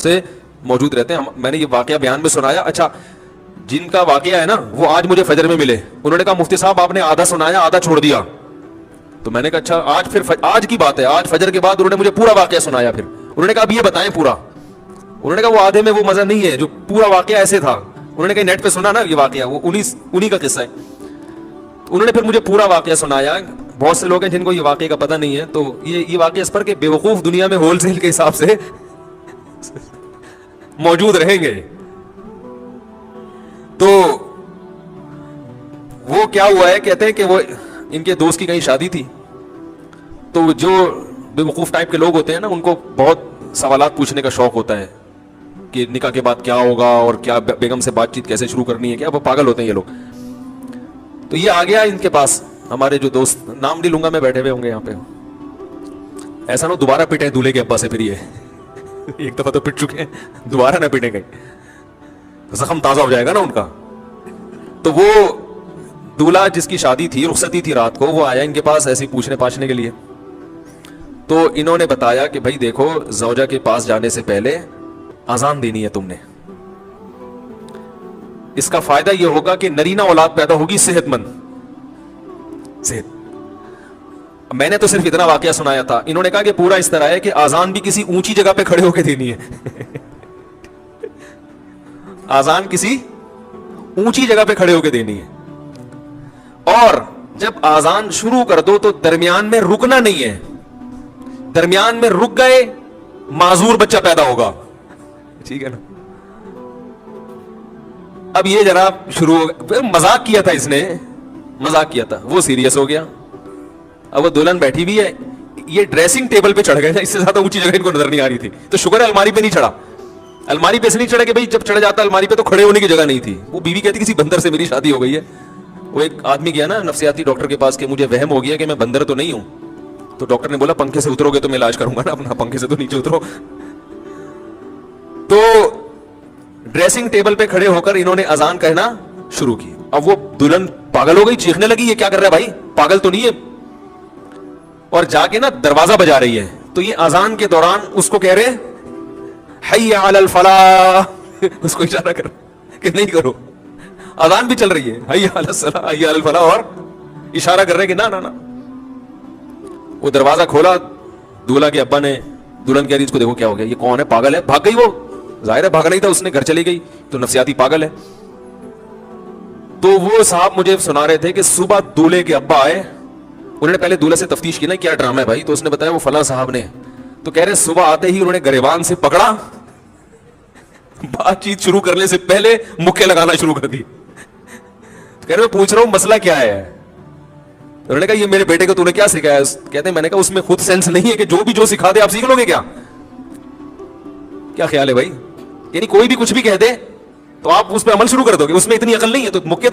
سے موجود رہتے ہیں. میں نے یہ واقعہ بیان میں سنایا. اچھا جن کا واقعہ ہے نا وہ آج مجھے فجر میں ملے, انہوں نے کہا مفتی صاحب آپ نے آدھا سنایا آدھا چھوڑ دیا. تو میں نے کہا اچھا آج پھر آج کی بات ہے, آج فجر کے بعد انہوں نے مجھے پورا واقعہ سنایا. پھر انہوں نے کہا اب یہ بتائیں پورا. انہوں نے کہا وہ آدھے میں وہ مزہ نہیں ہے جو پورا واقعہ ایسے تھا. انہوں نے کہا نیٹ پہ سنا نا یہ واقعہ, وہ انہی کا قصہ ہے. انہوں نے پھر مجھے پورا واقعہ سنایا. بہت سے لوگ ہیں جن کو یہ واقعے کا پتہ نہیں ہے, تو یہ واقعہ اس پر کہ بیوقوف دنیا میں ہول سیل کے حساب سے موجود رہیں گے. تو وہ کیا ہوا ہے, کہتے ہیں کہ وہ ان کے دوست کی کہیں شادی تھی, تو جو بیوقوف ٹائپ کے لوگ ہوتے ہیں نا ان کو بہت سوالات پوچھنے کا شوق ہوتا ہے کہ نکاح کے بعد کیا ہوگا اور کیا بیگم سے بات چیت کیسے شروع کرنی ہے, کیا وہ پاگل ہوتے ہیں یہ لوگ. تو یہ آ گیا ان کے پاس, ہمارے جو دوست, نام نہیں لوں گا میں, بیٹھے ہوئے ہوں گے یہاں پہ. ایسا نہ دوبارہ پٹے دولہے کے ابا سے, پھر یہ ایک دفعہ تو پٹ چکے ہیں, دوبارہ نہ پٹیں گے, زخم تازہ ہو جائے گا نا ان کا. تو وہ دولہا جس کی شادی تھی, رخصتی تھی رات کو, وہ آیا ان کے پاس ایسے پوچھنے پاچھنے کے لیے. تو انہوں نے بتایا کہ بھائی دیکھو زوجہ کے پاس جانے سے پہلے اذان دینی ہے تم نے. اس کا فائدہ یہ ہوگا کہ نرینہ اولاد پیدا ہوگی صحت مند. میں نے تو صرف اتنا واقعہ سنایا تھا. انہوں نے کہا کہ پورا اس طرح ہے کہ اذان بھی کسی اونچی جگہ پہ کھڑے ہو کے دینی ہے. اذان کسی اونچی جگہ پہ کھڑے ہو کے دینی ہے, اور جب اذان شروع کر دو تو درمیان میں رکنا نہیں ہے. درمیان میں رک گئے معذور بچہ پیدا ہوگا. ٹھیک ہے نا. اب یہ ذرا شروع ہو گیا, مذاق کیا تھا اس نے, مذاق کیا تھا, وہ سیریس ہو گیا. اب وہ دلہن بیٹھی بھی ہے, یہ ڈریسنگ ٹیبل پہ چڑھ گئے, اس سے زیادہ اونچی جگہ ان کو نظر نہیں آ رہی تھی. تو شکر ہے الماری پہ نہیں چڑھا. الماری پہ سے نہیں چڑھا کہ بھائی جب چڑھ جاتا الماری پہ تو کھڑے ہونے کی جگہ نہیں تھی. وہ بیوی کہتی کسی بندر سے میری شادی ہو گئی ہے. وہ ایک آدمی گیا نا نفسیاتی ڈاکٹر کے پاس کہ مجھے وہم ہو گیا کہ میں بندر تو نہیں ہوں. تو ڈاکٹر نے بولا پنکھے سے اترو گے تو میں علاج کروں گا نا اپنا, پنکھے سے تو نیچے اترو. تو ڈریسنگ ٹیبل پہ کھڑے ہو کر انہوں نے اذان کہنا شروع کی. اب وہ دلہن پاگل ہو گئی, چیخنے لگی یہ کیا کر رہا ہے بھائی, پاگل تو نہیں ہے, اور جا کے نا دروازہ بجا رہی ہے. تو یہ اذان کے دوران اس کو کہہ رہے حی علی الفلاح, اس کو اشارہ کر کہ نہیں کرو. اذان بھی چل رہی ہے, حی علی الصلاح حی علی الفلاح, اور اشارہ کر رہے کہ نہ. وہ دروازہ کھولا, دولہا کے ابا نے, دلہن کہہ رہی اس کو دیکھو کیا ہو گیا, یہ کون ہے, پاگل ہے. بھاگ گئی وہ, ظاہر ہے بھاگا نہیں تھا اس نے, گھر چلی گئی, تو نفسیاتی پاگل ہے. تو وہ صاحب مجھے سنا رہے تھے کہ صبح دولہے کے ابا آئے, انہوں نے پہلے دولہے سے تفتیش کی نا کیا ڈرامہ ہے بھائی, تو اس نے بتایا وہ فلاں صاحب نے. تو کہہ رہے صبح آتے ہی انہوں نے گریبان سے پکڑا, بات چیت شروع کرنے سے پہلے مکے لگانا شروع کر دی. کہہ رہے میں پوچھ رہا ہوں مسئلہ کیا ہے. انہوں نے کہا یہ میرے بیٹے کو تو نے کیا سکھایا. کہتے ہیں میں نے کہا اس میں خود سینس نہیں ہے کہ جو بھی جو سکھا دے آپ سیکھ لو گے کیا. کیا خیال ہے بھائی, یعنی کوئی بھی کچھ بھی کہہ دے تو آپ اس پہ عمل شروع کر دو گے, اس میں اتنی عقل نہیں ہے. تو مکے